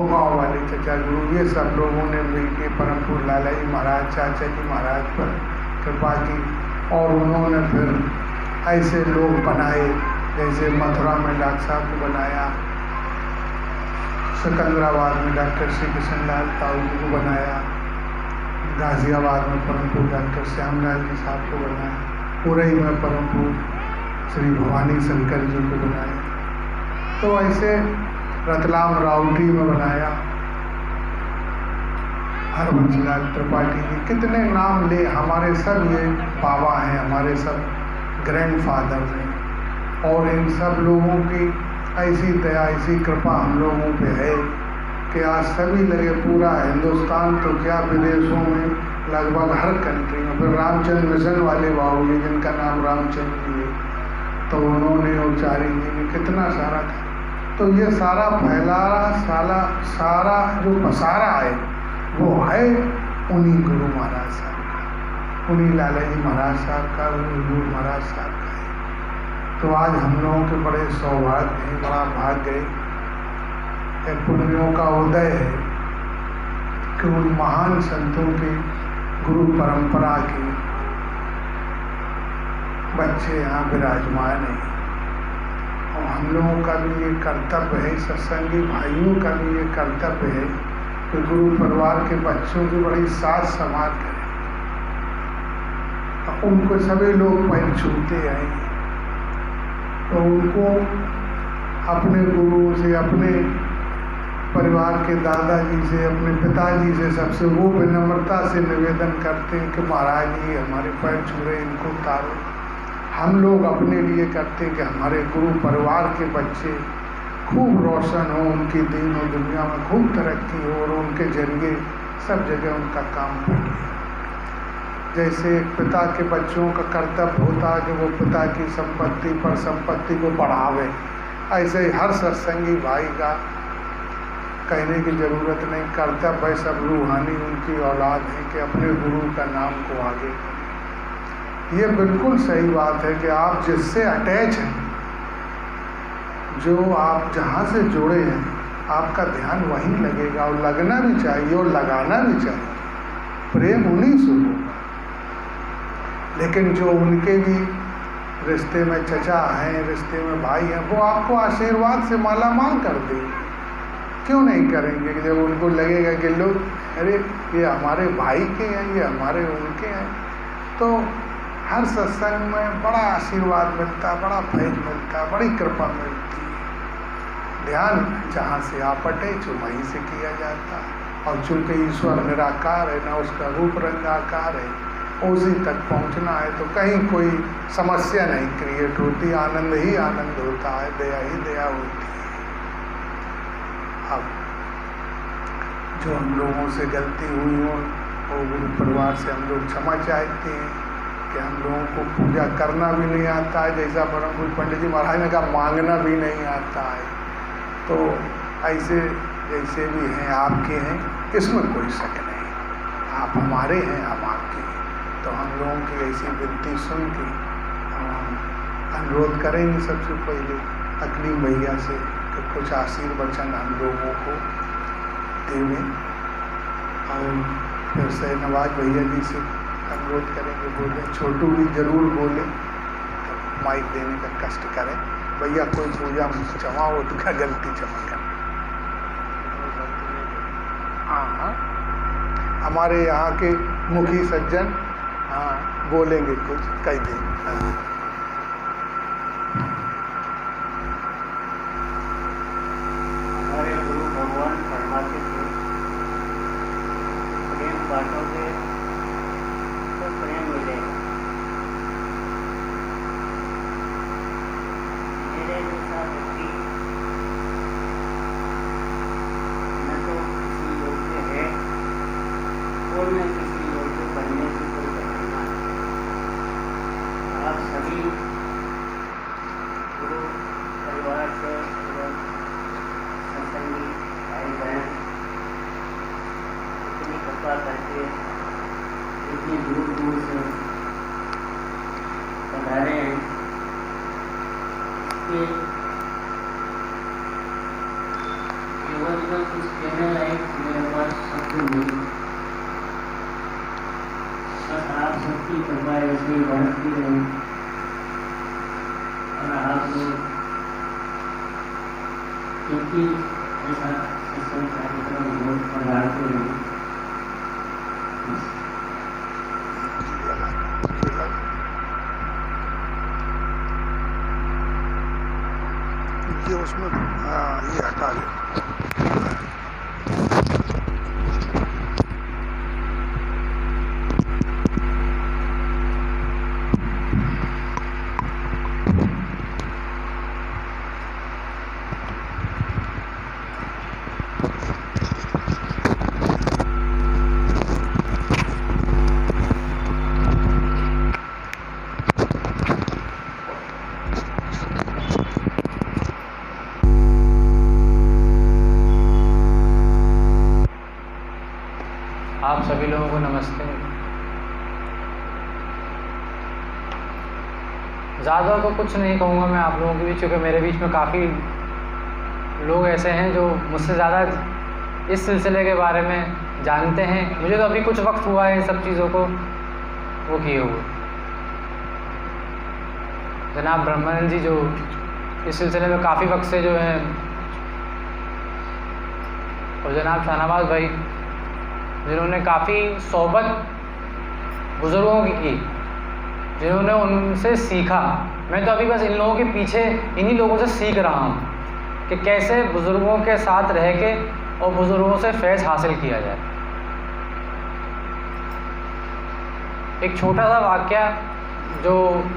गाँव वाले चचा गुरु, ये सब लोगों ने मिलकर परम पूज्य लाला जी महाराज, चाचा जी महाराज पर कृपा की। और उन्होंने फिर ऐसे लोग बनाए, जैसे मथुरा में डॉक्टर साहब को बनाया, सिकंदराबाद में डॉक्टर श्री कृष्ण लाल ताऊ जी को बनाया, गाजियाबाद में परम पूज्य डॉक्टर श्यामलाल जी साहब को बनाया, पुरई में परम पूज्य श्री भवानी शंकर जी को बनाया। तो ऐसे रतलाम राउटी में बनाया हरबंसलाल त्रिपाठी जी, कितने नाम ले, हमारे सब ये बाबा हैं, हमारे सब ग्रैंडफादर हैं। और इन सब लोगों की ऐसी दया, ऐसी कृपा हम लोगों पे है कि आज सभी लगे, पूरा हिंदुस्तान तो क्या विदेशों में लगभग हर कंट्री में। फिर रामचंद्र मिशन वाले बाबू जी, जिनका नाम रामचंद्र जी है, तो उन्होंने उचारी जी ने कितना सारा था। तो ये सारा फैलारा सारा जो पसारा है वो है उन्हीं गुरु महाराज साहब का, उन्हीं लाला जी महाराज साहब का, उन्हीं गुरु महाराज साहब का है। तो आज हम लोगों के बड़े सौभाग्य हैं, बड़ा भाग्य है, पुण्यों का उदय है कि उन महान संतों की गुरु परंपरा के बच्चे यहाँ विराजमान हैं। और हम लोगों का भी ये कर्तव्य है, सत्संगी भाइयों का भी ये कर्तव्य है कि गुरु परिवार के बच्चों की बड़ी साथ संभाल करें। तो उनको सभी लोग पैर छूते आए, तो उनको अपने गुरु से, अपने परिवार के दादाजी से, अपने पिताजी से, सबसे वो विनम्रता से निवेदन करते हैं कि महाराज जी हमारे पैर छू रहे, इनको उतारो। हम लोग अपने लिए करते हैं कि हमारे गुरु परिवार के बच्चे खूब रोशन हो, उनकी दीन और दुनिया में खूब तरक्की हो और उनके जरिए सब जगह उनका काम फैले। जैसे एक पिता के बच्चों का कर्तव्य होता है कि वो पिता की संपत्ति पर संपत्ति को बढ़ावे, ऐसे ही हर सत्संगी भाई का कहने की ज़रूरत नहीं, कर्तव्य है सब रूहानी उनकी औलाद है कि अपने गुरु का नाम को आगे करें। ये बिल्कुल सही बात है कि आप जिससे अटैच हैं, जो आप जहाँ से जुड़े हैं, आपका ध्यान वहीं लगेगा और लगना भी चाहिए और लगाना भी चाहिए। प्रेम उन्हीं से होगा। लेकिन जो उनके भी रिश्ते में चचा हैं, रिश्ते में भाई हैं, वो आपको आशीर्वाद से मालामाल कर देंगे। क्यों नहीं करेंगे कि जब उनको लगेगा कि लोग अरे ये हमारे भाई के हैं, ये हमारे उनके हैं। तो हर सत्संग में बड़ा आशीर्वाद मिलता, बड़ा फैज मिलता, बड़ी कृपा मिलती है। ध्यान जहाँ से आपटे जो वहीं से किया जाता है। और चूँकि ईश्वर निराकार है, ना उसका रूप रंग आकार है, उसी तक पहुँचना है, तो कहीं कोई समस्या नहीं क्रिएट होती, आनंद ही आनंद होता है, दया ही दया होती है। अब जो हम लोगों से गलती हुई हो, वो गुरु परिवार से हम लोग क्षमा चाहते हैं कि हम लोगों को पूजा करना भी नहीं आता है, जैसा परम पूज्य पंडित जी महाराज ने कहा, मांगना भी नहीं आता है। तो ऐसे जैसे भी हैं आपके हैं, इसमें कोई शक नहीं, आप हमारे हैं, हम आपके हैं। तो हम लोगों की ऐसी विनती सुन के हम अनुरोध करेंगे सबसे पहले अकलीम भैया से कि कुछ आशीर्वचन हम लोगों को देवें, और फिर से नवाज भैया जी से अनुरोध करेंगे बोले, छोटू भी जरूर बोले, तो माइक देने का कष्ट करें। भैया कोई पूजा क्षमा हो तो क्या गलती क्षमा कर। हाँ, हमारे यहाँ के मुखी सज्जन हाँ बोलेंगे, कुछ कह देंगे। हमारे गुरु भगवान फरमाते थे, प्रेम बांटोगे तो प्रेम मिलेगा। मेरे जैसा व्यक्ति न तो किसी योग्य है और न किसी योग्य बनने की कोई तमन्ना है। आप सभी गुरु परिवार से एवं सत्संगी भाई बहन इतनी कृपा करके इतनी दूर दूर से पधारे हैं कि केवल कुछ कहने लायक मेरे पास शब्द नहीं। बस आप सबकी कृपा ऐसे ही बढ़ती रहे और आप लोग क्योंकि ऐसा कार्यक्रम बहुत पधारते रहे। ये उसमें ये हटा ले। आप सभी लोगों को नमस्ते। ज़्यादा तो कुछ नहीं कहूँगा मैं आप लोगों के बीच, क्योंकि मेरे बीच में काफ़ी लोग ऐसे हैं जो मुझसे ज़्यादा इस सिलसिले के बारे में जानते हैं। मुझे तो अभी कुछ वक्त हुआ है इन सब चीज़ों को वो किए हुए। जनाब ब्रह्मानंद जी जो इस सिलसिले में काफ़ी वक्त से जो हैं, और जनाब शाहनवाज भाई जिन्होंने काफ़ी सोहबत बुज़ुर्गों की, जिन्होंने उनसे सीखा। मैं तो अभी बस इन लोगों के पीछे इन्हीं लोगों से सीख रहा हूँ कि कैसे बुज़ुर्गों के साथ रह के और बुज़ुर्गों से फैज़ हासिल किया जाए। एक छोटा सा वाक़या जो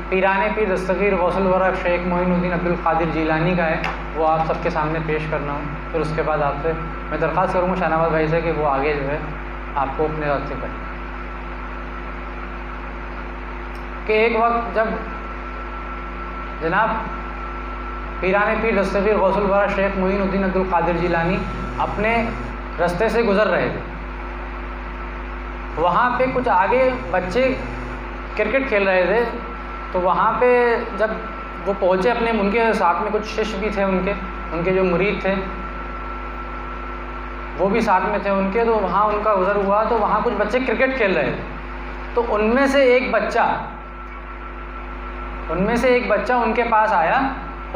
पीराने पीर दस्तगीर गौसुल वरा शेख मोइनुद्दीन अब्दुल क़ादिर जीलानी का है, वो आप सबके सामने पेश करना हूँ। फिर उसके बाद आपसे मैं दरख्वास्त करूँगा शाहनवाज भाई से कि वो आगे जो है आपको अपने हाथ से करें। कि एक वक्त जब जनाब पीराने पीर दस्तगीर गौसुल वरा शेख मोइनुद्दीन अब्दुल क़ादिर जीलानी अपने रास्ते से गुज़र रहे थे, वहाँ पे कुछ आगे बच्चे क्रिकेट खेल रहे थे। तो वहाँ पे जब वो पहुँचे अपने, उनके साथ में कुछ शिष्य भी थे, उनके जो मुरीद थे वो भी साथ में थे उनके। तो वहाँ उनका गुज़र हुआ तो वहाँ कुछ बच्चे क्रिकेट खेल रहे थे। तो उनमें से एक बच्चा उनके पास आया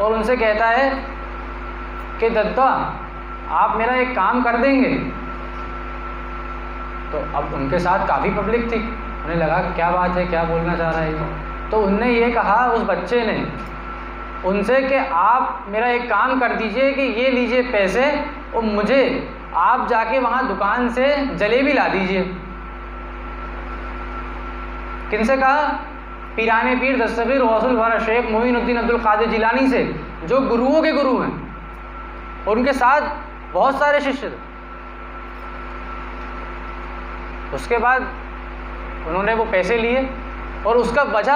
और उनसे कहता है कि दद्दा आप मेरा एक काम कर देंगे। तो अब उनके साथ काफ़ी पब्लिक थी, उन्हें लगा कि क्या बात है, क्या बोलना चाह रहा है ये। तो उनने ये कहा उस बच्चे ने उनसे कि आप मेरा एक काम कर दीजिए कि ये लीजिए पैसे और मुझे आप जाके वहाँ दुकान से जलेबी ला दीजिए। किनसे कहा? पीराने पीर दस्तगीर गौसुल वरा शेख मोइनुद्दीन अब्दुल क़ादिर जीलानी से, जो गुरुओं के गुरु हैं। उनके साथ बहुत सारे शिष्य थे। उसके बाद उन्होंने वो पैसे लिए और उसका वजह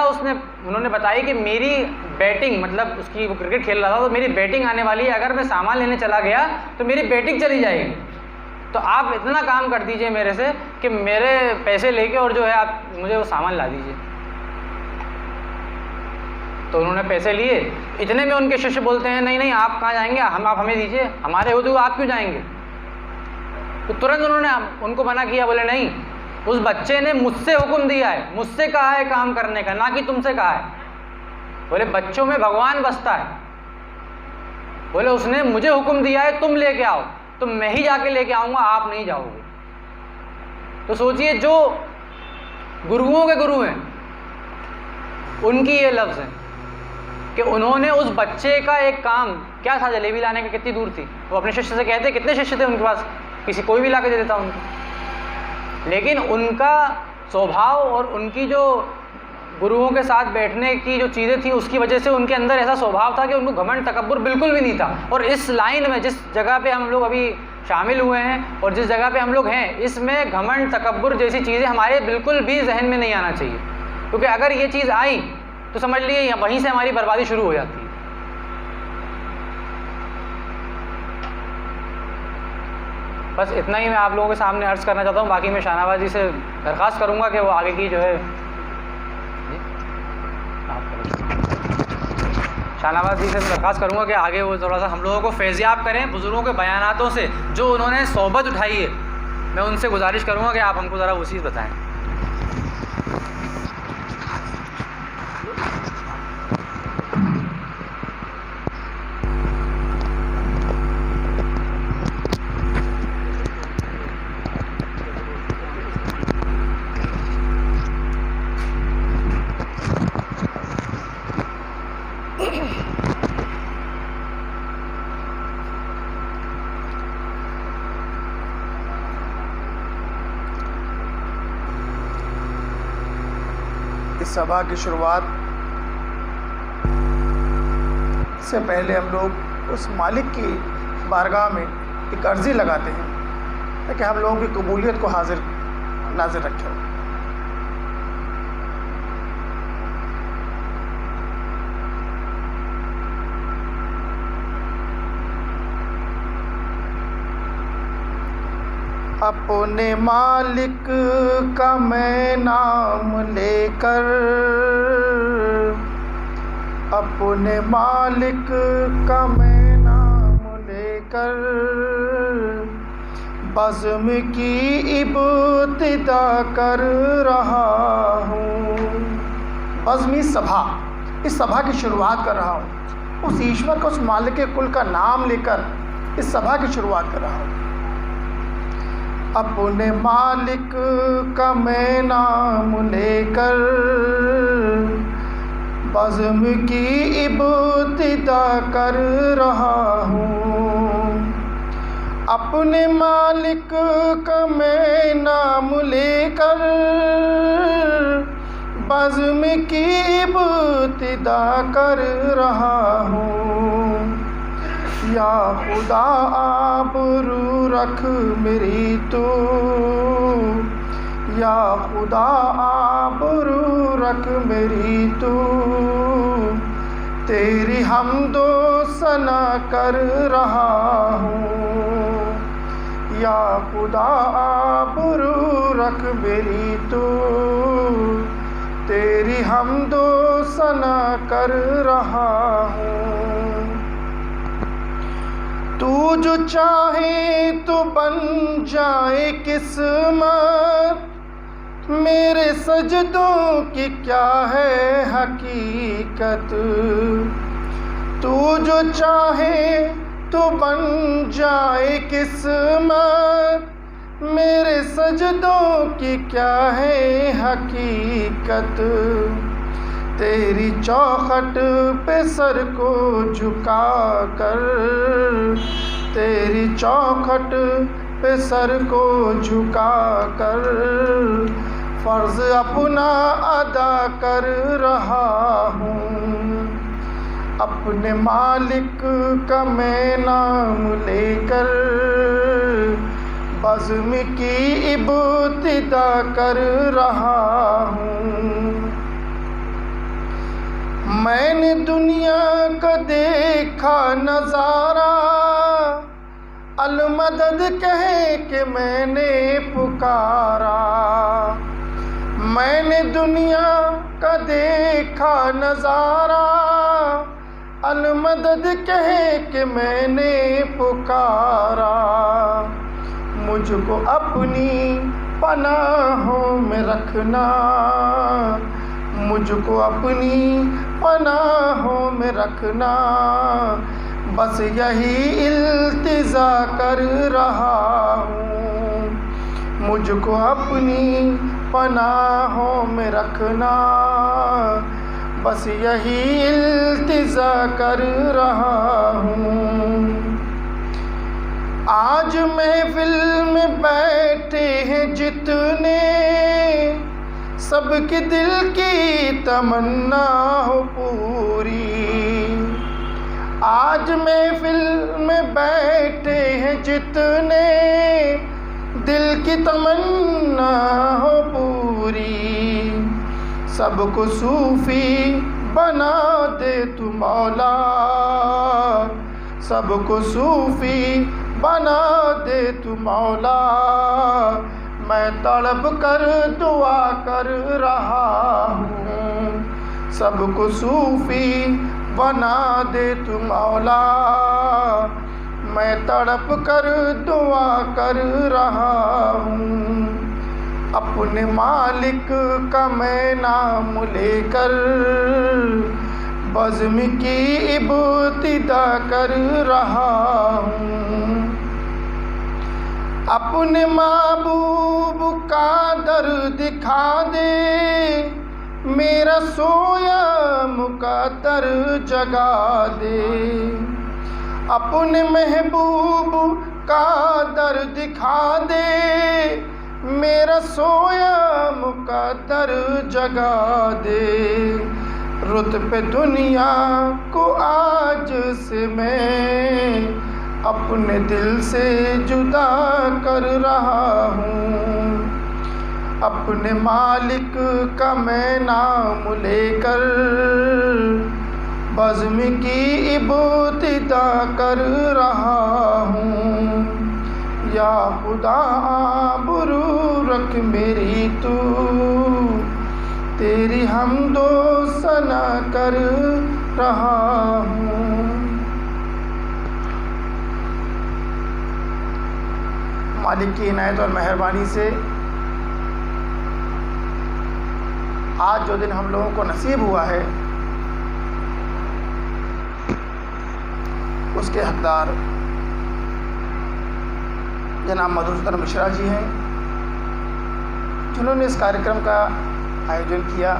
उन्होंने बताई कि मेरी बैटिंग, मतलब उसकी वो क्रिकेट खेल रहा था तो मेरी बैटिंग आने वाली है, अगर मैं सामान लेने चला गया तो मेरी बैटिंग चली जाएगी। तो आप इतना काम कर दीजिए मेरे से कि मेरे पैसे लेके और जो है आप मुझे वो सामान ला दीजिए। तो उन्होंने पैसे लिए। इतने में उनके शिष्य बोलते हैं नहीं आप कहाँ जाएंगे, आप हमें दीजिए, हमारे होते हुए आप क्यों जाएंगे। तो तुरंत उन्होंने उनको मना किया, बोले नहीं, उस बच्चे ने मुझसे हुक्म दिया है, मुझसे कहा है काम करने का, ना कि तुमसे कहा है। बोले बच्चों में भगवान बसता है। बोले उसने मुझे हुक्म दिया है तुम लेके आओ, तो मैं ही जाके लेके आऊँगा, आप नहीं जाओगे। तो सोचिए जो गुरुओं के गुरु हैं उनकी ये लफ्ज़ है कि उन्होंने उस बच्चे का एक काम क्या था, जलेबी लाने की कितनी दूर थी, वो अपने शिष्य से कहते कितने शिष्य थे उनके पास, कोई भी ला के दे देता उनको। लेकिन उनका स्वभाव और उनकी जो गुरुओं के साथ बैठने की जो चीज़ें थी उसकी वजह से उनके अंदर ऐसा स्वभाव था कि उनको घमंड तकब्बुर बिल्कुल भी नहीं था। और इस लाइन में जिस जगह पे हम लोग अभी शामिल हुए हैं और जिस जगह पे हम लोग हैं, इसमें घमंड तकब्बुर जैसी चीज़ें हमारे बिल्कुल भी जहन में नहीं आना चाहिए, क्योंकि अगर ये चीज़ आई तो समझ लीजिए वहीं से हमारी बर्बादी शुरू हो जाती है। बस इतना ही मैं आप लोगों के सामने अर्ज़ करना चाहता हूँ। बाकी मैं शाहनवाज जी से दरख्वास्त करूँगा कि वो आगे की जो है शाहनवाज जी से दरख्वास्त करूँगा कि आगे वो थोड़ा सा हम लोगों को फैज़याब करें बुज़ुर्गों के बयानातों से जो उन्होंने सोबत उठाई है। मैं उनसे गुजारिश करूँगा कि आप हमको ज़रा वो चीज़ बताएँ। इस सभा की शुरुआत से पहले हम लोग उस मालिक की बारगाह में एक अर्ज़ी लगाते हैं ताकि हम लोगों की कबूलियत को हाजिर नाजिर रखें। अपने मालिक का मैं नाम लेकर, अपने मालिक का मैं नाम लेकर बज़्म की इब्तिदा कर रहा हूँ। बज़्मी सभा, इस सभा की शुरुआत कर रहा हूँ। उस ईश्वर का, उस मालिक कुल का नाम लेकर इस सभा की शुरुआत कर रहा हूँ। अपने मालिक का मैं नाम लेकर बज़्म की इब्तिदा कर रहा हूँ। अपने मालिक का मैं नाम लेकर बज़्म की इब्तिदा कर रहा हूँ। या खुदा आबरू रख मेरी तू, या खुदा आबरू रख मेरी तू, तेरी हमदो सना कर रहा हूँ। या खुदा आबरू रख मेरी तू, तेरी हमदो सना कर रहा हूँ। तू जो चाहे तो बन जाए किस्मत, मेरे सजदों की क्या है हकीकत। तू जो चाहे तो बन जाए किस्मत, मेरे सजदों की क्या है हकीकत। तेरी चौखट पे सर को झुका कर, तेरी चौखट पे सर को झुका कर फ़र्ज़ अपना अदा कर रहा हूँ। अपने मालिक का मैं नाम लेकर बज़्म की इब्तिदा कर रहा हूँ। मैंने दुनिया का देखा नज़ारा, अलमदद कह के मैंने पुकारा। मैंने दुनिया का देखा नज़ारा, अलमदद कह के मैंने पुकारा। मुझको अपनी पनाहों में रखना, मुझको अपनी पनाहों में रखना, बस यही इल्तिजा कर रहा हूँ। मुझको अपनी पनाहों में रखना, बस यही इल्तिजा कर रहा हूँ। आज महफिल में बैठे हैं जितने, सबके दिल की तमन्ना हो पूरी। आज महफिल में बैठे हैं जितने, दिल की तमन्ना हो पूरी। सबको सूफ़ी बना दे तू मौला, सबको सूफ़ी बना दे तू मौला। मैं तड़प कर दुआ कर रहा हूँ। सबको सूफ़ी बना दे तू मौला, मैं तड़प कर दुआ कर रहा हूँ। अपने मालिक का मैं नाम लेकर बज़्म की इब्तिदा कर रहा हूँ। अपने महबूब का दर दिखा दे, मेरा सोया मुक़द्दर जगा दे। अपने महबूब का दर दिखा दे, मेरा सोया मुक़द्दर जगा दे। रुत पे दुनिया को आज से मैं अपने दिल से जुदा कर रहा हूँ। अपने मालिक का मैं नाम लेकर बज़्म की इब्तिदा कर रहा हूँ। या खुदा आबरू रख मेरी तू, तेरी हमदो सना कर रहा हूँ। मालिक की इनायत और मेहरबानी से आज जो दिन हम लोगों को नसीब हुआ है, उसके हकदार जनाब मधुसूदन मिश्रा जी हैं, जिन्होंने इस कार्यक्रम का आयोजन किया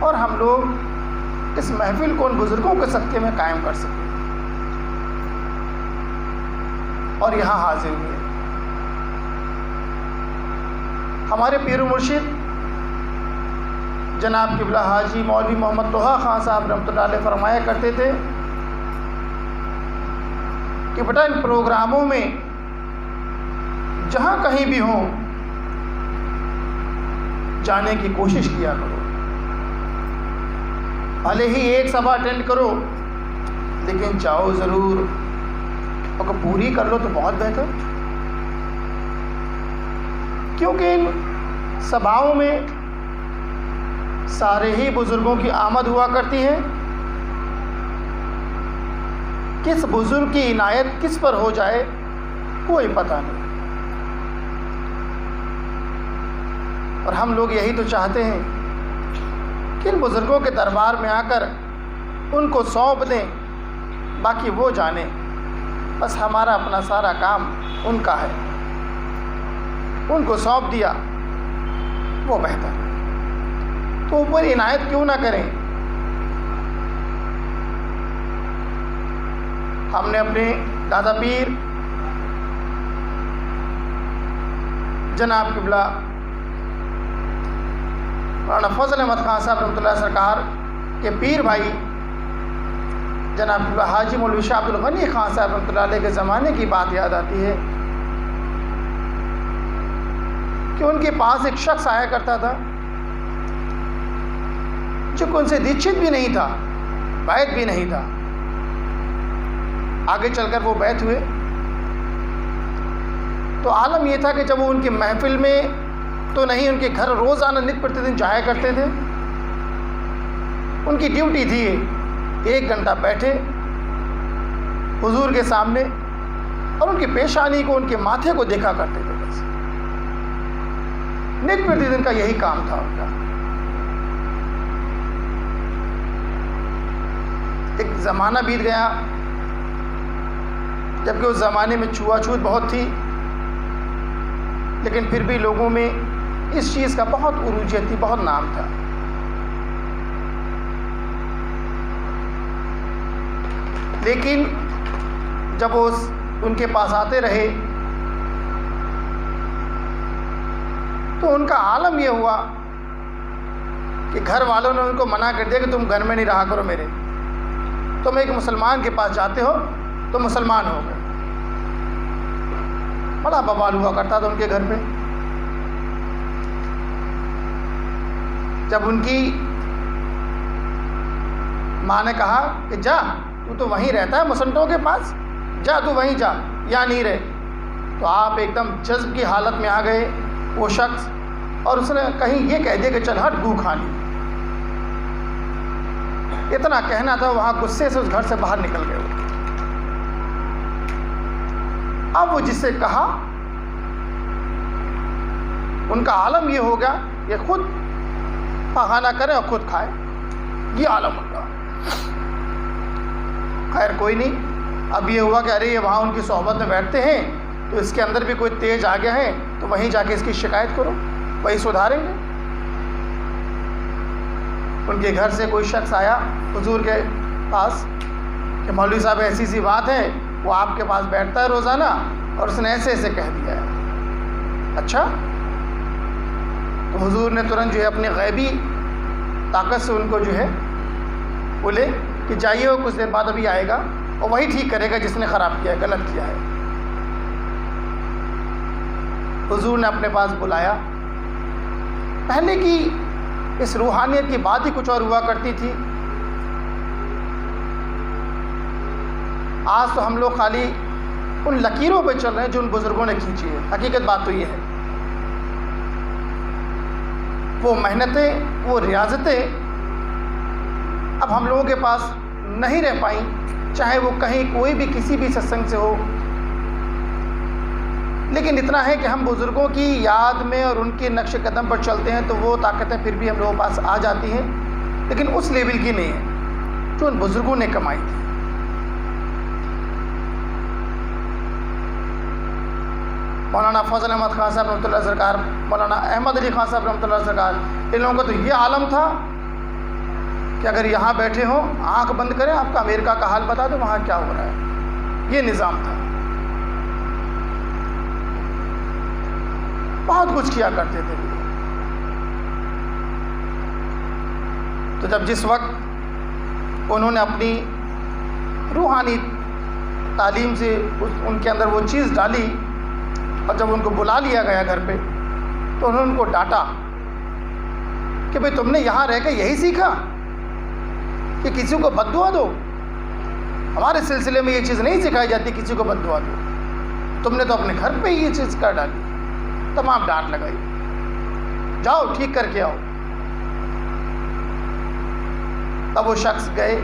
और हम लोग इस महफिल को उन बुज़ुर्गों के सदक़े में कायम कर सके और यहाँ हाजिर हुए। हमारे पीर मुर्शिद जनाब क़िबला हाजी मौलवी मोहम्मद तोहा खान साहब रहमतुल्लाह अलैह फरमाया करते थे कि बेटा इन प्रोग्रामों में जहाँ कहीं भी हो जाने की कोशिश किया करो। भले ही एक सभा अटेंड करो, लेकिन जाओ ज़रूर, अगर पूरी कर लो तो बहुत बेहतर। क्योंकि इन सभाओं में सारे ही बुज़ुर्गों की आमद हुआ करती है। किस बुज़ुर्ग की इनायत किस पर हो जाए कोई पता नहीं। और हम लोग यही तो चाहते हैं कि इन बुज़ुर्गों के दरबार में आकर उनको सौंप दें, बाकी वो जाने, बस हमारा अपना सारा काम उनका है। उनको सौंप दिया वो बेहतर, तो ऊपर इनायत क्यों ना करें। हमने अपने दादा पीर जनाब क़िबला मौलाना फजल अहमद खान साहब रहमतुल्लाह सरकार के पीर भाई जनाब क़िबला हाजी मौलवी शाह अब्दुल गनी खान साहब रहमतुल्लाह अलैह के ज़माने की बात याद आती है कि उनके पास एक शख्स आया करता था जो कि उनसे दीक्षित भी नहीं था, बैत भी नहीं था। आगे चलकर वो बैत हुए तो आलम ये था कि जब वो उनकी महफिल में तो नहीं, उनके घर रोज़ाना नित्य प्रतिदिन जाया करते थे। उनकी ड्यूटी थी 1 घंटा बैठे हुजूर के सामने और उनकी पेशानी को, उनके माथे को देखा करते थे। बस नित्य प्रतिदिन का यही काम था उनका। एक ज़माना बीत गया जबकि उस ज़माने में छुआछूत बहुत थी, लेकिन फिर भी लोगों में इस चीज़ का बहुत उरूजियत थी, बहुत नाम था। लेकिन जब वो उनके पास आते रहे तो उनका आलम यह हुआ कि घर वालों ने उनको मना कर दिया कि तुम घर में नहीं रहा करो मेरे, तुम एक मुसलमान के पास जाते हो तो मुसलमान हो गए। बड़ा बवाल हुआ करता था उनके घर पे। जब उनकी माँ ने कहा कि जा, तू तो वहीं रहता है मुसलमानों के पास, जा तू वहीं जा, यहाँ नहीं रहे, तो आप एकदम जज्ब की हालत में आ गए वो शख्स, और उसने कहीं ये कह दिया कि चल हट गू खानी। इतना कहना था, वहाँ गुस्से से उस घर से बाहर निकल गए। अब वो जिससे कहा, उनका आलम ये हो गया, ये खुद पखाना करे और खुद खाए, ये आलम उनका। खैर कोई नहीं, अब ये हुआ कि अरे ये वहाँ उनकी सोहबत में बैठते हैं तो इसके अंदर भी कोई तेज आ गया है, तो वहीं जाके इसकी शिकायत करो, वही सुधारेंगे। उनके घर से कोई शख्स आया हुजूर के पास कि मौलवी साहब ऐसी सी बात है, वो आपके पास बैठता है रोज़ाना और उसने ऐसे ऐसे कह दिया है। अच्छा, तो हुजूर ने तुरंत जो है अपनी गैबी ताकत से उनको जो है बोले कि जाइए, वो कुछ देर बाद अभी आएगा और वही ठीक करेगा जिसने ख़राब किया है, गलत किया है। हुजूर ने अपने पास बुलाया। पहले की इस रूहानियत की बात ही कुछ और हुआ करती थी। आज तो हम लोग खाली उन लकीरों पे चल रहे हैं जो उन बुज़ुर्गों ने खींची है। हकीकत बात तो ये है, वो मेहनतें, वो रियाजतें अब हम लोगों के पास नहीं रह पाई, चाहे वो कहीं कोई भी किसी भी सत्संग से हो। लेकिन इतना है कि हम बुज़ुर्गों की याद में और उनके नक्श कदम पर चलते हैं तो वो ताकतें फिर भी हम लोगों के पास आ जाती हैं, लेकिन उस लेवल की नहीं है जो उन बुज़ुर्गों ने कमाई थी। मौलाना फजल अहमद खान साहब रहमतुल्लाह सरकार, मौलाना अहमद अली खान साहब रहमतुल्लाह सरकार, इन लोगों का तो ये आलम था कि अगर यहाँ बैठे हों, आंख बंद करें, आपका अमेरिका का हाल बता दो वहाँ क्या हो रहा है। ये निज़ाम था। बहुत कुछ किया करते थे। तो जब जिस वक्त उन्होंने अपनी रूहानी तालीम से उनके अंदर वो चीज़ डाली और जब उनको बुला लिया गया घर पे, तो उन्होंने उनको डांटा कि भाई तुमने यहाँ रह के यही सीखा कि किसी को बद्दुआ दो। हमारे सिलसिले में ये चीज़ नहीं सिखाई जाती किसी को बद्दुआ दो। तुमने तो अपने घर पे ही ये चीज़ कर डाली, तमाम डांट लगाई। जाओ ठीक करके आओ। तब वो शख्स गए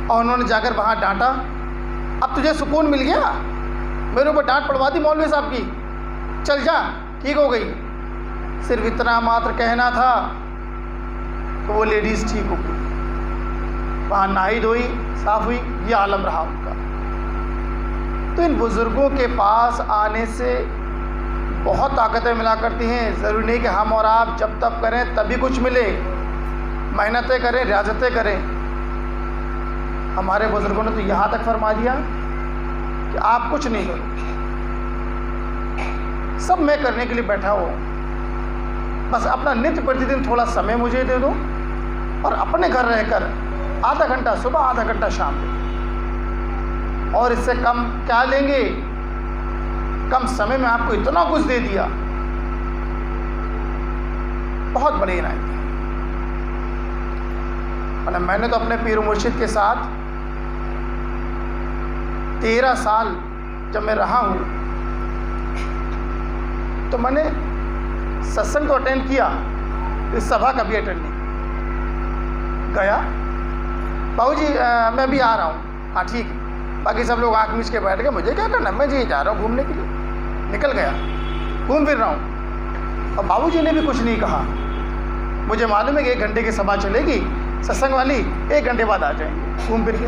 और उन्होंने जाकर वहाँ डांटा। अब तुझे सुकून मिल गया, मेरे ऊपर डांट पड़वा दी मौलवी साहब की, चल जा, ठीक हो गई। सिर्फ इतना मात्र कहना था तो वो लेडीज़ ठीक हो गई, वहाँ नहाई धोई, साफ हुई। ये आलम रहा उनका। तो इन बुज़ुर्गों के पास आने से बहुत ताकतें मिला करती हैं। ज़रूरी नहीं कि हम और आप जब तब करें तभी कुछ मिले, मेहनतें करें, रियाजतें करें। हमारे बुज़ुर्गों ने तो यहाँ तक फरमा दिया कि आप कुछ नहीं करो, सब मैं करने के लिए बैठा हूँ, बस अपना नित्य प्रतिदिन थोड़ा समय मुझे दे दो और अपने घर रहकर आधा घंटा सुबह, आधा घंटा शाम को, और इससे कम क्या लेंगे। कम समय में आपको इतना कुछ दे दिया, बहुत बड़ी इनायत है। और मैंने तो अपने पीर मुर्शिद के साथ 13 साल जब मैं रहा हूँ, तो मैंने सत्संग तो अटेंड किया, इस सभा का भी अटेंड नहीं गया। बाबूजी मैं भी आ रहा हूँ, हाँ ठीक है। बाकी सब लोग आँख मीच के बैठ गए, मुझे क्या करना, मैं जी जा रहा हूँ घूमने के लिए, निकल गया, घूम फिर रहा हूँ। और बाबूजी ने भी कुछ नहीं कहा। मुझे मालूम है कि 1 घंटे की सभा चलेगी सत्संग वाली, 1 घंटे बाद आ जाएंगे घूम फिर के,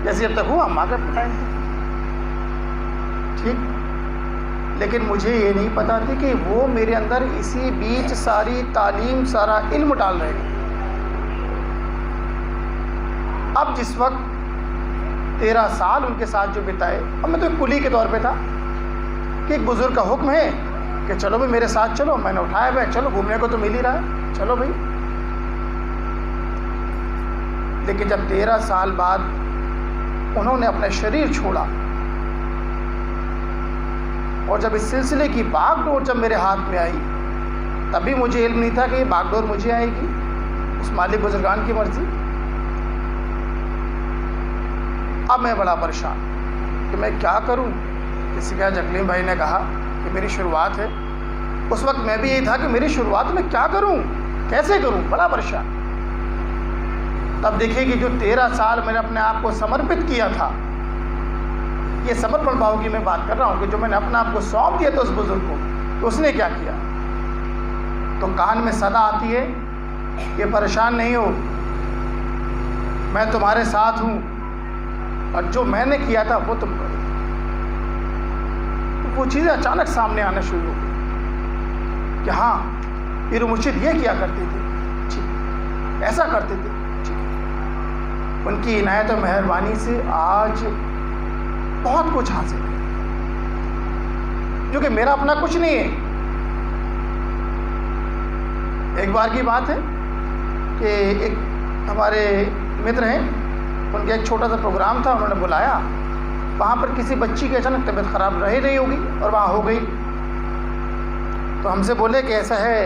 जैसे अब तक हुआ हम आकर बताएंगे, ठीक। लेकिन मुझे ये नहीं पता थी कि वो मेरे अंदर इसी बीच सारी तालीम, सारा इल्म डाल रहे हैं। अब जिस वक्त 13 साल उनके साथ जो बिताए, और मैं तो एक कुली के तौर पे था कि एक बुज़ुर्ग का हुक्म है कि चलो भाई मेरे साथ चलो, मैंने उठाया भाई, चलो घूमने को तो मिल ही रहा है, चलो भाई। लेकिन जब 13 साल बाद उन्होंने अपना शरीर छोड़ा और जब इस सिलसिले की बागडोर जब मेरे हाथ में आई, तभी मुझे इल्म नहीं था कि ये बागडोर मुझे आएगी, उस मालिक बुजुर्गान की मर्जी। अब मैं बड़ा परेशान कि मैं क्या करूं। किसी का जकलीम भाई ने कहा कि मेरी शुरुआत है। उस वक्त मैं भी यही था कि मेरी शुरुआत में क्या करूं, कैसे करूं, बड़ा परेशान। तब देखिए कि जो 13 साल मैंने अपने आप को समर्पित किया था, ये समर्पण भाव की मैं बात कर रहा हूँ कि जो मैंने अपने आप को सौंप दिया था उस बुजुर्ग को, तो उसने क्या किया। तो कान में सदा आती है कि परेशान नहीं हो, मैं तुम्हारे साथ हूँ, और जो मैंने किया था वो तुम करो। तो वो चीज़ें अचानक सामने आना शुरू हो गई कि हाँ, पीर मुर्शिद ये किया करते थे, ठीक, ऐसा करते थे, ठीक। उनकी इनायत और मेहरबानी से आज बहुत कुछ हासिल है, जो कि मेरा अपना कुछ नहीं है। एक बार की बात है कि एक हमारे मित्र हैं, उनका एक छोटा सा प्रोग्राम था, उन्होंने बुलाया। वहाँ पर किसी बच्ची की अचानक तबीयत ख़राब रही नहीं होगी और वहाँ हो गई। तो हमसे बोले कि ऐसा है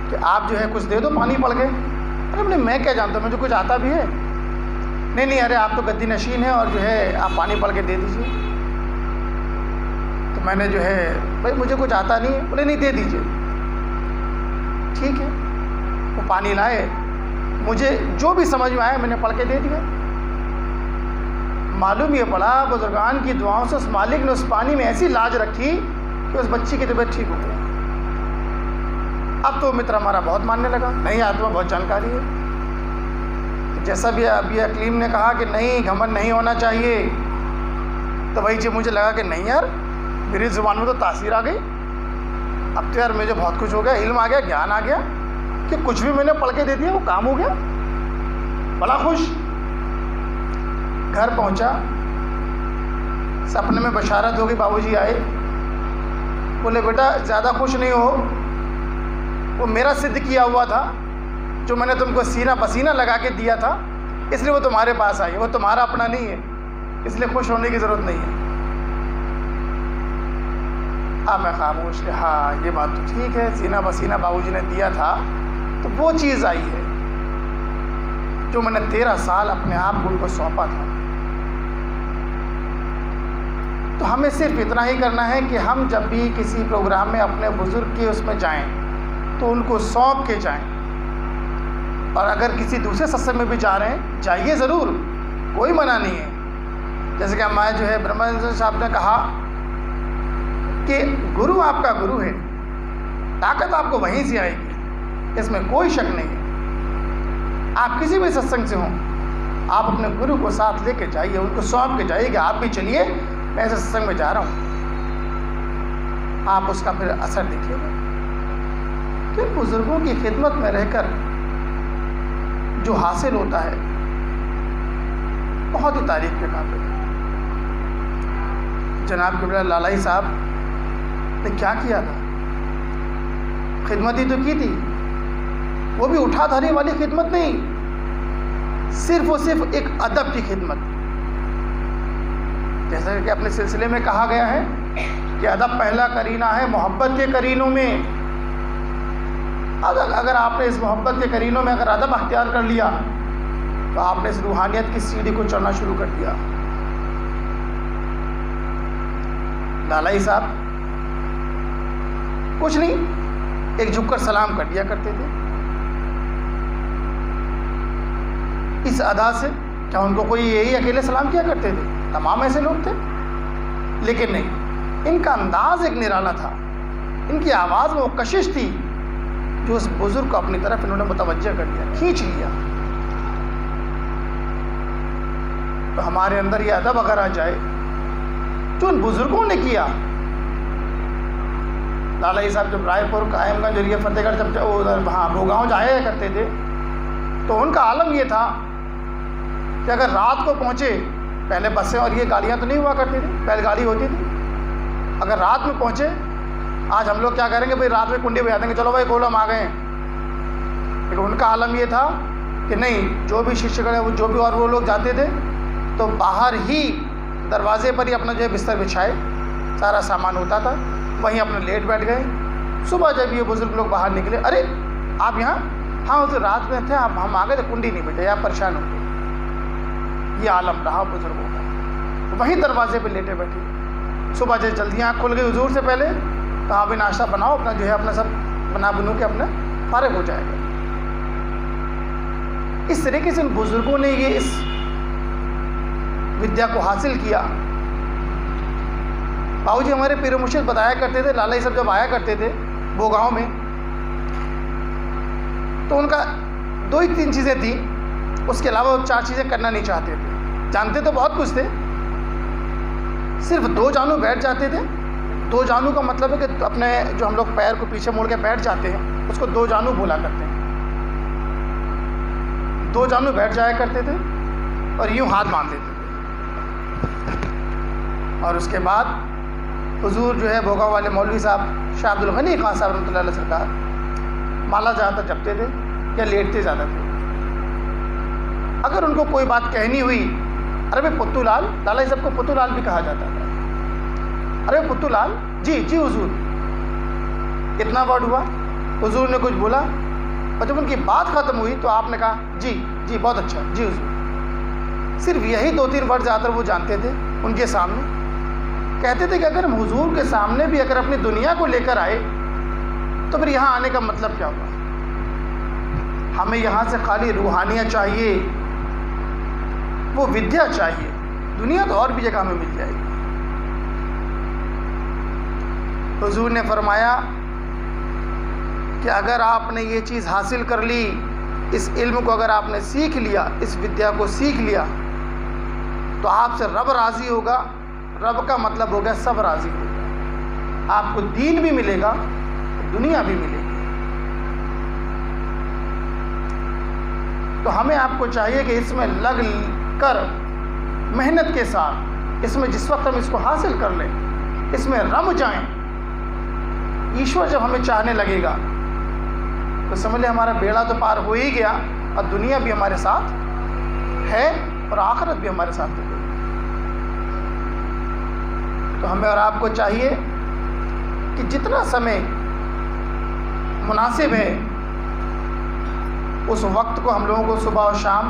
कि आप जो है कुछ दे दो, पानी पड़ गए। अरे बोले मैं क्या जानता हूँ, मुझे कुछ आता भी है? नहीं नहीं, अरे आप तो गद्दी नशीन है और जो है आप पानी पड़ के दे दीजिए। तो मैंने जो है, भाई मुझे कुछ आता नहीं है। बोले नहीं, दे दीजिए। ठीक है, वो पानी लाए, मुझे जो भी समझ में आया मैंने पढ़ के दे दिया। मालूम ये पड़ा, बुजुर्गान की दुआओं से उस मालिक ने उस पानी में ऐसी लाज रखी कि उस बच्ची की तबीयत ठीक हो गई। अब तो मित्र हमारा बहुत मानने लगा, नहीं आत्मा बहुत जानकारी है। तो जैसा भी अभी अकलीम ने कहा कि नहीं, घमंड नहीं होना चाहिए, तो वही चीज़ मुझे लगा कि नहीं यार, मेरी ज़ुबान में तो तासीर आ गई। अब तो यार मुझे बहुत कुछ हो गया, इल्म आ गया, ज्ञान आ गया कि कुछ भी मैंने पढ़ के दे दिया वो काम हो गया। बड़ा खुश। घर पहुंचा, सपने में बशारत हो गई, बाबूजी आए, बोले बेटा ज़्यादा खुश नहीं हो, वो मेरा सिद्ध किया हुआ था, जो मैंने तुमको सीना पसीना लगा के दिया था, इसलिए वो तुम्हारे पास आई, वो तुम्हारा अपना नहीं है, इसलिए खुश होने की ज़रूरत नहीं है। अब मैं खामोश कि हाँ ये बात तो ठीक है, सीना पसीना बाबूजी ने दिया था, तो वो चीज़ आई है जो मैंने 13 साल अपने आप को उनको सौंपा था। तो हमें सिर्फ इतना ही करना है कि हम जब भी किसी प्रोग्राम में अपने बुज़ुर्ग के उसमें जाएं तो उनको सौंप के जाएं। और अगर किसी दूसरे सत्संग में भी जा रहे हैं, जाइए ज़रूर, कोई मना नहीं है। जैसे कि हमारे जो है ब्रह्मानंद साहब ने कहा कि गुरु आपका गुरु है, ताकत आपको वहीं से आएगी, इसमें कोई शक नहीं है। आप किसी भी सत्संग से हों, आप अपने गुरु को साथ लेके जाइए, उनको सौंप के जाइए कि आप भी चलिए, मैं ऐसे सत्संग में जा रहा हूँ। आप उसका फिर असर देखिएगा। तो बुजुर्गों की खिदमत में रहकर जो हासिल होता है बहुत ही तारीफ के काबिल है। जनाब क़िबला लालाई साहब ने क्या किया था, खिदमत ही तो की थी, वो भी उठाधारी वाली खिदमत नहीं, सिर्फ और सिर्फ एक अदब की खिदमत। जैसा कि अपने सिलसिले में कहा गया है कि अदब पहला करीना है मोहब्बत के करीनों में। अगर आपने इस मोहब्बत के करीनों में अगर अदब अख्तियार कर लिया तो आपने इस रूहानियत की सीढ़ी को चढ़ना शुरू कर दिया। लालाई साहब कुछ नहीं, एक झुककर सलाम कर दिया करते थे। इस अदा से क्या उनको कोई यही अकेले सलाम किया करते थे? तमाम ऐसे लोग थे, लेकिन नहीं, इनका अंदाज एक निराला था, इनकी आवाज़ में वो कशिश थी जो उस बुजुर्ग को अपनी तरफ इन्होंने मुतवज्जह कर दिया, खींच लिया। तो हमारे अंदर ये अदब अगर आ जाए जो उन बुजुर्गों ने किया। लालाई साहब जब रायपुर कायमगंज और ये फतेहगढ़ जब उधर वहाँ भोगांव जाया करते थे तो उनका आलम ये था कि अगर रात को पहुँचे, पहले बसें और ये गाड़ियाँ तो नहीं हुआ करती थी, बैलगाड़ी होती थी, अगर रात में पहुँचे, आज हम लोग क्या करेंगे भाई, रात में कुंडी बजा देंगे, चलो भाई खोलो हम आ गए हैं। लेकिन उनका आलम ये था कि नहीं, जो भी शिष्यगण वो जो भी और वो लोग जाते थे तो बाहर ही दरवाजे पर ही अपना जो है बिस्तर बिछाए, सारा सामान होता था, वहीं अपने लेट बैठ गए। सुबह जब ये बुजुर्ग लोग बाहर निकले, अरे आप यहाँ? हाँ उस रात में थे, आप हम आ गए थे, कुंडी नहीं बजाई, आप परेशान हो गए। ये आलम रहा बुजुर्गों का, तो वहीं दरवाजे पे लेटे बैठे। सुबह जब जल्दी आँख खुल गई हुजूर से पहले, तो हाँ भी नाश्ता बनाओ, अपना जो है अपना सब बना बनू के अपने फारिग हो जाएगा। इस तरीके से उन बुजुर्गों ने ये इस विद्या को हासिल किया। बाबूजी हमारे पीर मुर्शिद बताया करते थे, लाला साहब जब आया करते थे वो गाँव में, तो उनका 2 ही 3 चीज़ें थी, उसके अलावा वो 4 चीज़ें करना नहीं चाहते थे। जानते तो बहुत कुछ थे, सिर्फ 2 जानू बैठ जाते थे। 2 जानू का मतलब है कि अपने जो हम लोग पैर को पीछे मोड़ के बैठ जाते हैं उसको 2 जानू बोला करते हैं। 2 जानू बैठ जाया करते थे और यूं हाथ बांध देते थे। और उसके बाद हुजूर जो है भोगाव वाले मौलवी साहब शाह अब्दुल गनी खान साहब रहमतुल्लाह अलैह सरकार माला ज़्यादातर जपते थे या लेटते ज़्यादा थे। अगर उनको कोई बात कहनी हुई, अरे भाई पुत्तूलाल, लाला साहब को पुत्तूलाल भी कहा जाता था, अरे पुत्तूलाल जी जी हुजूर, इतना वर्ड हुआ, हुजूर ने कुछ बोला और जब उनकी बात ख़त्म हुई तो आपने कहा जी जी बहुत अच्छा जी हुजूर। सिर्फ यही 2-3 वर्ड ज़्यादातर वो जानते थे। उनके सामने कहते थे कि अगर हम हुजूर के सामने भी अगर अपनी दुनिया को लेकर आए तो फिर यहाँ आने का मतलब क्या हुआ? हमें यहाँ से खाली रूहानियत चाहिए, वो विद्या चाहिए, दुनिया तो और भी जगह हमें मिल जाएगी। हुजूर ने फरमाया कि अगर आपने ये चीज़ हासिल कर ली, इस इल्म को अगर आपने सीख लिया, इस विद्या को सीख लिया, तो आपसे रब राज़ी होगा। रब का मतलब हो गया सब राज़ी होगा। आपको दीन भी मिलेगा, दुनिया भी मिलेगी। तो हमें आपको चाहिए कि इसमें लग कर मेहनत के साथ, इसमें जिस वक्त हम इसको हासिल कर लें, इसमें रम जाएं, ईश्वर जब हमें चाहने लगेगा तो समझ लें हमारा बेड़ा तो पार हो ही गया और दुनिया भी हमारे साथ है और आखिरत भी हमारे साथ है। तो हमें और आपको चाहिए कि जितना समय मुनासिब है उस वक्त को हम लोगों को सुबह और शाम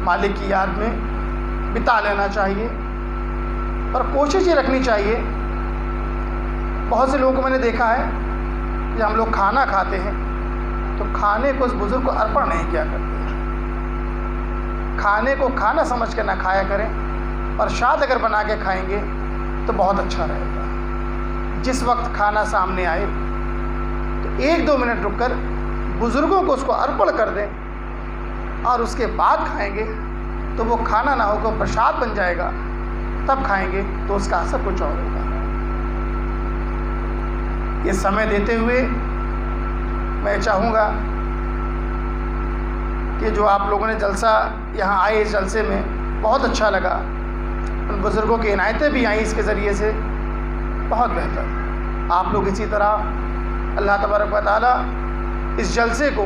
मालिक की याद में बिता लेना चाहिए। और कोशिश ये रखनी चाहिए, बहुत से लोगों को मैंने देखा है कि हम लोग खाना खाते हैं तो खाने को उस बुज़ुर्ग को अर्पण नहीं किया करते। खाने को खाना समझ के ना खाया करें, और शाद अगर बना के खाएंगे तो बहुत अच्छा रहेगा। जिस वक्त खाना सामने आए तो 1-2 मिनट रुककर बुज़ुर्गों को उसको अर्पण कर दें और उसके बाद खाएंगे तो वो खाना ना होकर प्रसाद बन जाएगा। तब खाएंगे तो उसका असर कुछ और होगा। ये समय देते हुए मैं चाहूँगा कि जो आप लोगों ने जलसा यहाँ आए, इस जलसे में बहुत अच्छा लगा। उन बुज़ुर्गों की इनायतें भी आई इसके ज़रिए से, बहुत बेहतर। आप लोग इसी तरह अल्लाह तबारक व तआला इस जलसे को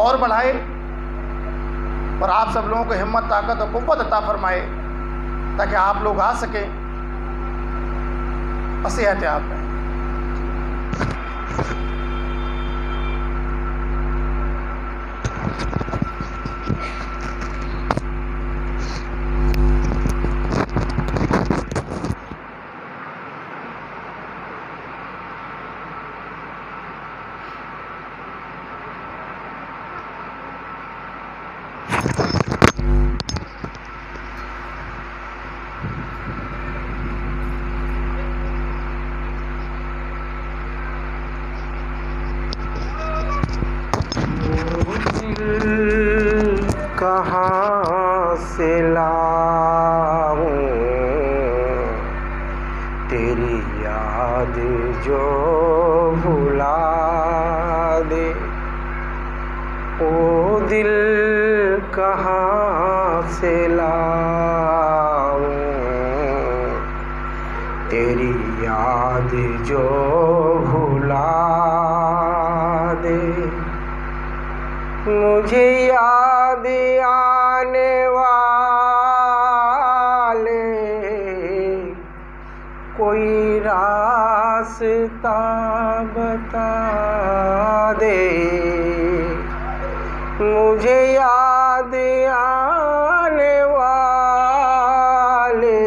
और बढ़ाए और आप सब लोगों को हिम्मत, ताकत और क़ुव्वत अता फरमाए ताकि आप लोग आ सकें और सेहतयाब रहें। कहाँ से लाऊं तेरी याद जो भुला दे, ओ दिल कहाँ से लाऊं तेरी याद जो भुला दे। मुझे याद आने वाले कोई रास्ता बता दे। मुझे याद आने वाले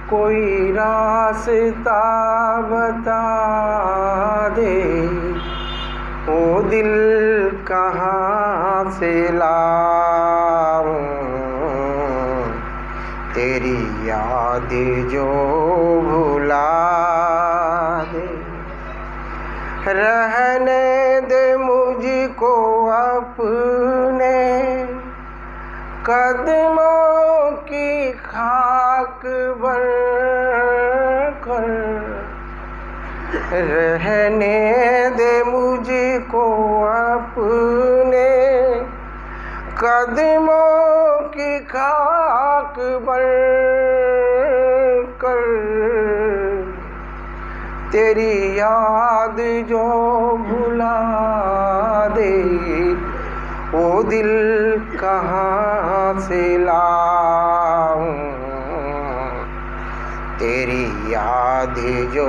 कोई रास्ता बता दे, ओ दिल कहाँ से लाऊं तेरी याद जो भुला दे। रहने दे मुझको अपने कदमों की खाक बनकर, रहने दे मुझको अपने कदमों की खाक बनकर। तेरी याद जो भुला दे वो दिल कहाँ से लाऊं तेरी याद जो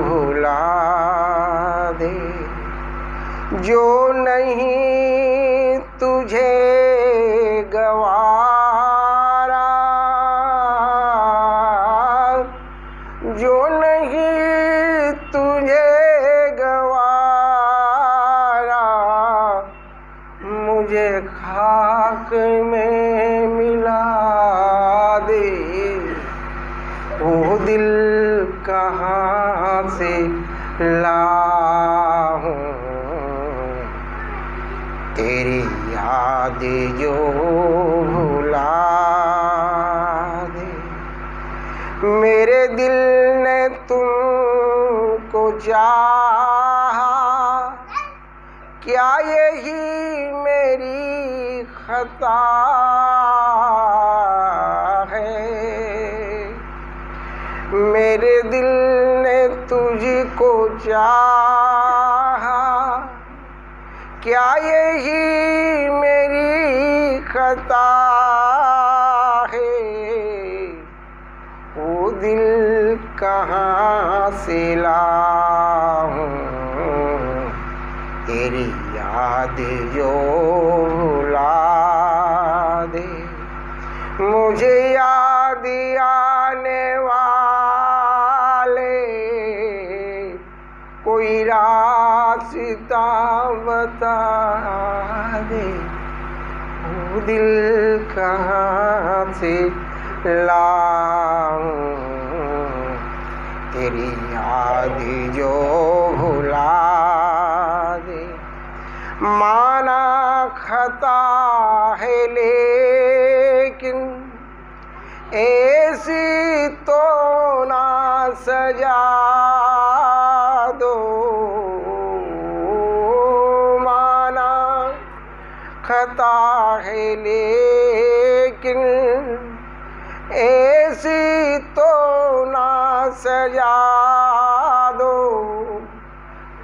भुला दे। जो नहीं तुझे गवारा, जो नहीं तुझे गवारा, मुझे खाक में मिला दे। वो दिल कहाँ से लाऊं तेरी याद जो भुला दे। मेरे दिल ने तुमको चाहा, क्या यही मेरी खता है। मेरे दिल ने तुझको चाहा, क्या यही मेरी खता है। वो दिल कहाँ से लाऊं तेरी याद जो भुला दे। मुझे याद आने वाले कोई रास्ता बता दे। वो दिल कहाँ से लाऊं तेरी याद जो भुला दे। माना खता है लेकिन ऐसी तो ना सजा दो। माना खता है लेकिन ऐसी तो ना सजा दो।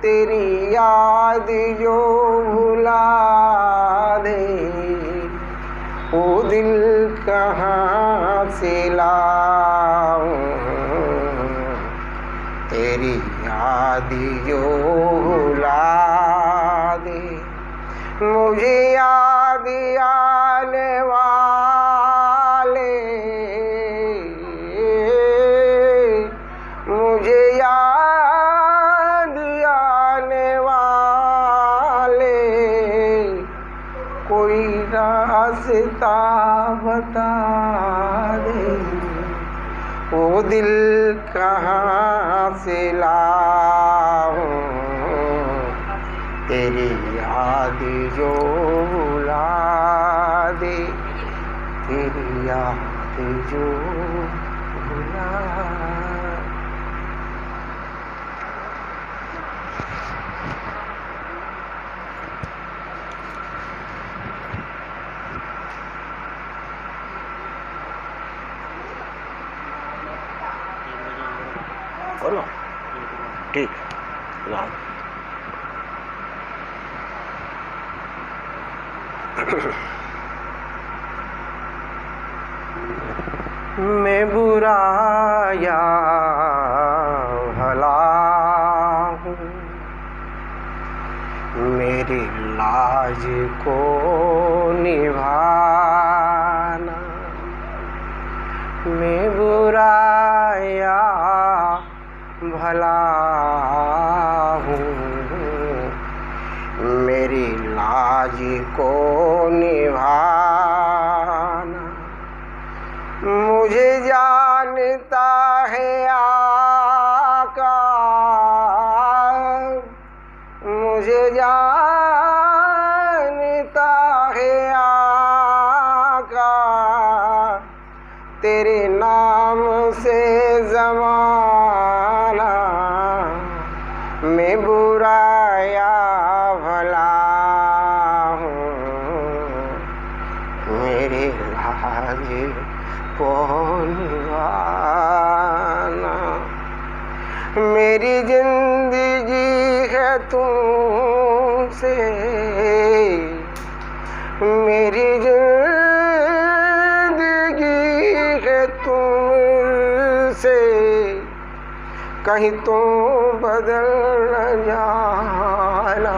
तेरी याद जो भुला दे वो दिल कहाँ से लाऊं तेरी याद जो भुला दे। मुझे याद आने वाले, मुझे याद आने वाले कोई रास्ता बता दे। वो दिल कहाँ से लाऊं तेरी याद जो भुला दे। तेरी याद जो भुला। बोलो ठीक राम। मैं बुरा या भला हूँ, मेरी लाज को निभाना। मैं बुरा या भला हूँ, मेरी लाज को मेरी जिंदगी है तुमसे, मेरी जिंदगी है तुमसे, कहीं तुम बदल न जाना,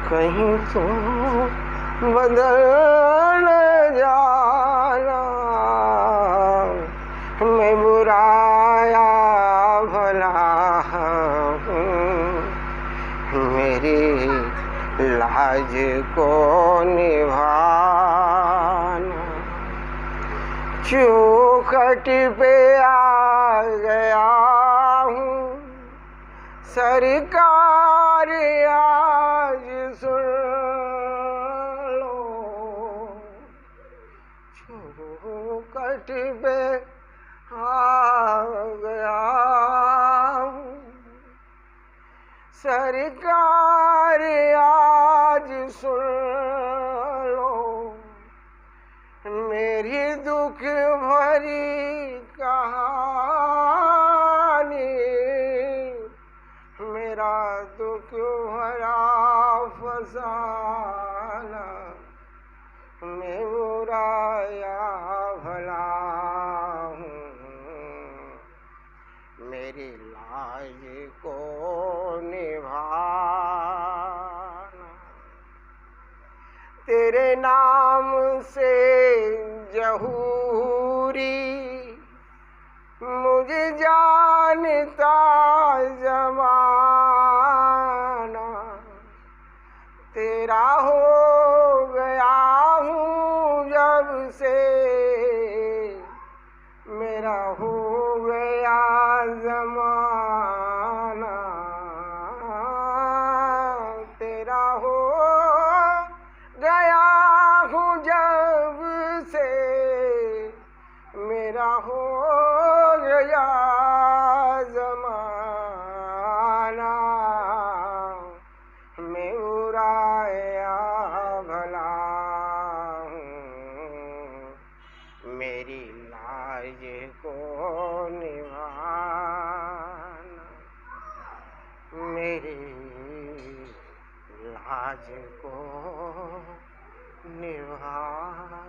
कहीं तुम बदल न जाना। मैं बुराया भला हूँ, मेरी लाज को निभाना। चौखट पे आ गया हूँ, सरकार आज सुन लो। चौखट पे आ गया हूँ, सरकार आज सुन लो। मेरी दुख भरी कहानी, मेरा दुख भरा फसाना। मैं बुराया भला हूँ, मेरी लाज को निभाना। तेरे नाम से जहूरी मुझे जानता जमाना। तेरा हो गया हूँ जब से, मेरा हो गया जमाना। तेरा हो गया हूँ जब से, मेरा हो गया जमाना। मैं बुराया भला हूँ, मेरी लाज को निभाना, मेरी लाज को निभाना।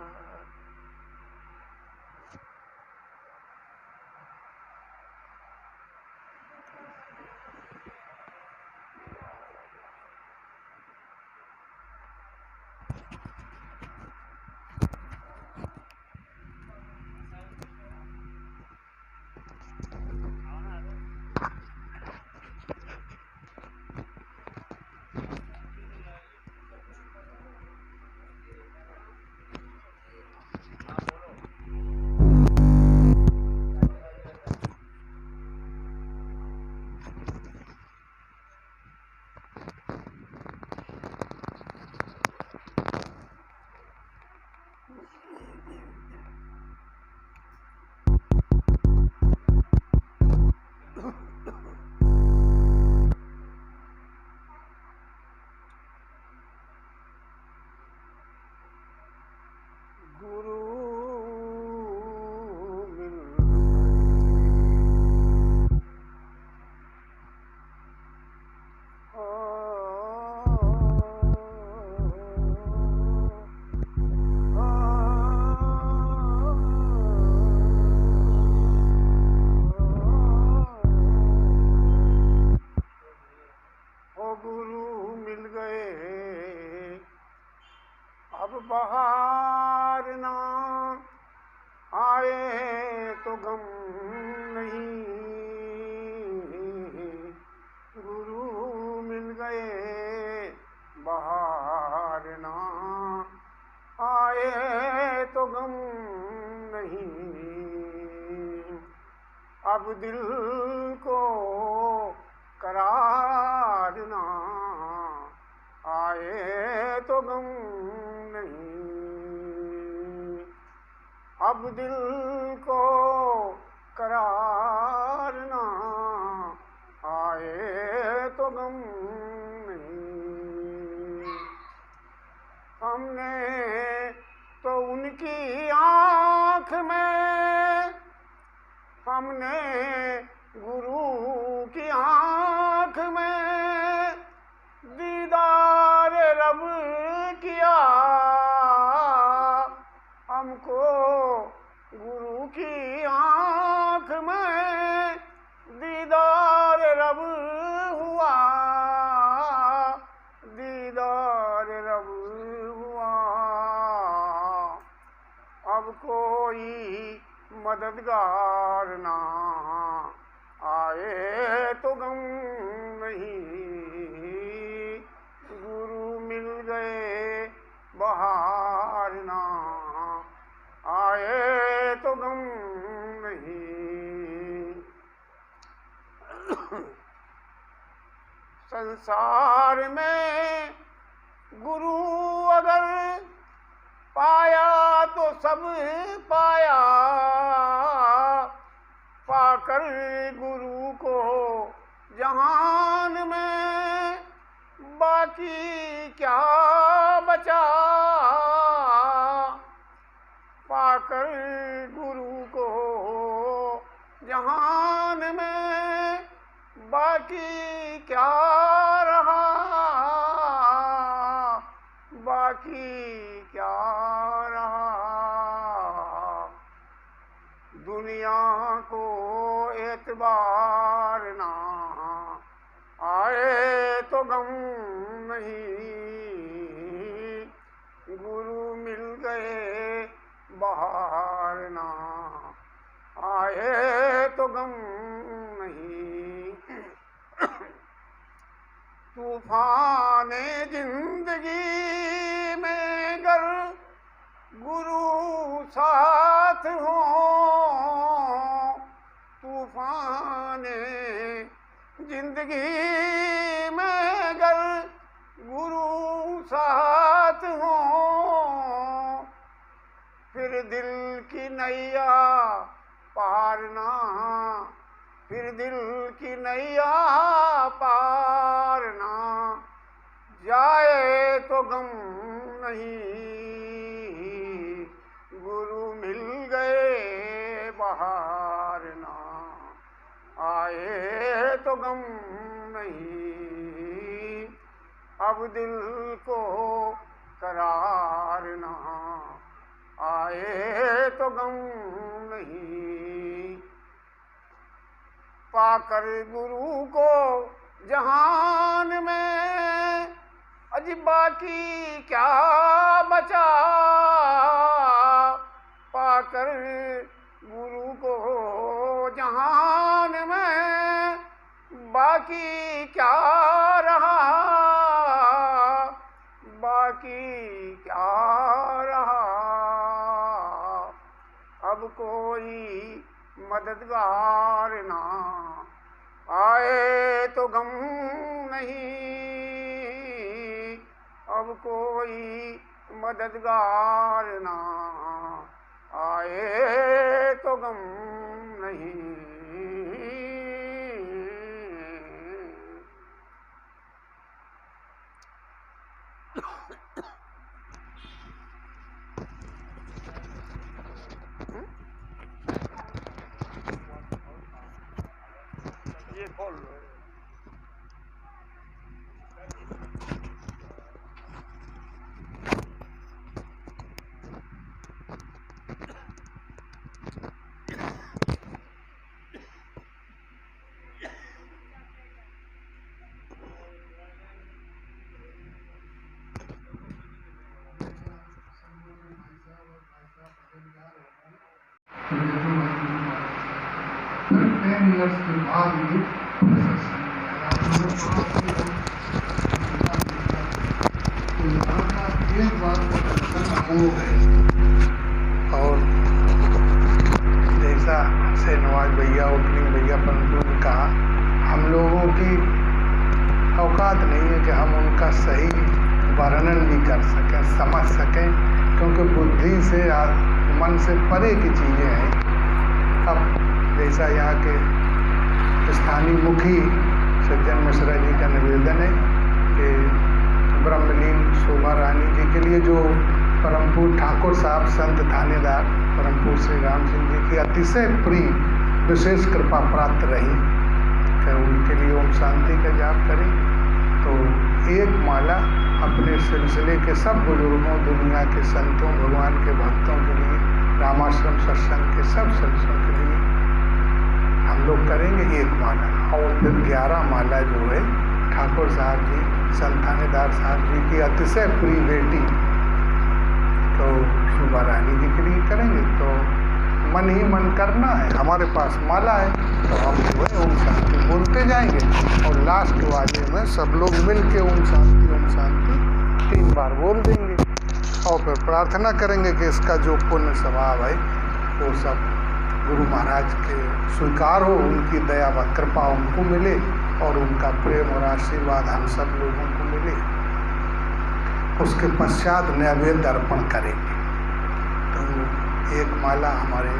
बहार ना आए तो गम नहीं, गुरु मिल गए बहार ना आए तो गम नहीं। अब दिल को करार ना आए तो गम नहीं। अब दिल को करार ना आए तो गम नहीं। हमने तो उनकी आँख में, हमने गुरु की मददगार ना आए तो गम नहीं, गुरु मिल गए बहार ना आए तो गम नहीं। संसार में गुरु अगर पाया तो सब पाया, पाकर गुरु को जहान में बाकी क्या बचा, पाकर गुरु को जहान में बाकी क्या रहा, बाकी क्या रहा। दुनिया को एतबार ना आए तो गम नहीं, गुरु मिल गए बहार ना आए तो गम नहीं। तूफान जिंदगी में गर गुरु साथ हो, तूफान जिंदगी में गर गुरु साथ हो, फिर दिल की नैया पार ना, फिर दिल की नैया पार ना जाए तो गम नहीं, गुरु मिल गए बहार ना आए तो गम नहीं। अब दिल को करार ना आए तो गम नहीं, पाकर गुरु को जहान में अजी बाकी क्या बचा, पाकर गुरु को जहान में बाकी क्या रहा, बाकी क्या रहा। अब कोई मददगार ना आए तो गम नहीं, अब कोई मददगार ना आए तो गम नहीं। ये खोल लो। years के बाद ये एक बार हो गए। और जैसा से नवाज भैया ओपनिंग भैया पंतु ने कहा, हम लोगों की औकात नहीं है कि हम उनका सही वर्णन भी कर सकें, समझ सकें, क्योंकि बुद्धि से मन से परे की चीज़ें हैं। अब जैसा यहाँ के स्थानीय मुखी सज्जन मिश्रा जी का निवेदन है कि ब्रह्मलीन शोभा रानी जी के लिए जो परमपूज्य ठाकुर साहब संत थानेदार परमपूज्य श्री राम सिंह जी की अतिशय प्रिय विशेष कृपा प्राप्त रही, कि उनके लिए ओम शांति का जाप करें। तो एक माला अपने सिलसिले के सब बुजुर्गों, दुनिया के संतों, भगवान के भक्तों के लिए, रामाश्रम सत्संग के सब सदस्यों के लिए हम लोग करेंगे एक माला। और फिर 11 माला जो है ठाकुर साहब जी, संत थानेदार साहब जी की अतिशय प्रिय बेटी तो शोभा रानी जी के लिए करेंगे। तो मन ही मन करना है। हमारे पास माला है तो हम जो है ओम शांति बोलते जाएंगे और लास्ट वाले में सब लोग मिल के ओम शांति 3 बार बोल देंगे और फिर प्रार्थना करेंगे कि इसका जो पुण्य स्वभाव है वो सब गुरु महाराज के स्वीकार हो, उनकी दया व कृपा उनको मिले और उनका प्रेम और आशीर्वाद हम सब लोगों को मिले। उसके पश्चात नैवेद्य अर्पण करेंगे। तो एक माला हमारे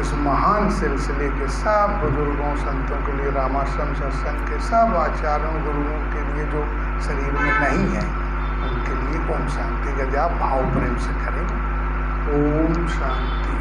इस महान सिलसिले के सब बुजुर्गों संतों के लिए, रामाश्रम सत्संग के सब आचार्यों गुरुओं के लिए जो शरीर में नहीं है उनके लिए ओम शांति का जाप भाव प्रेम से करें। ओम शांति।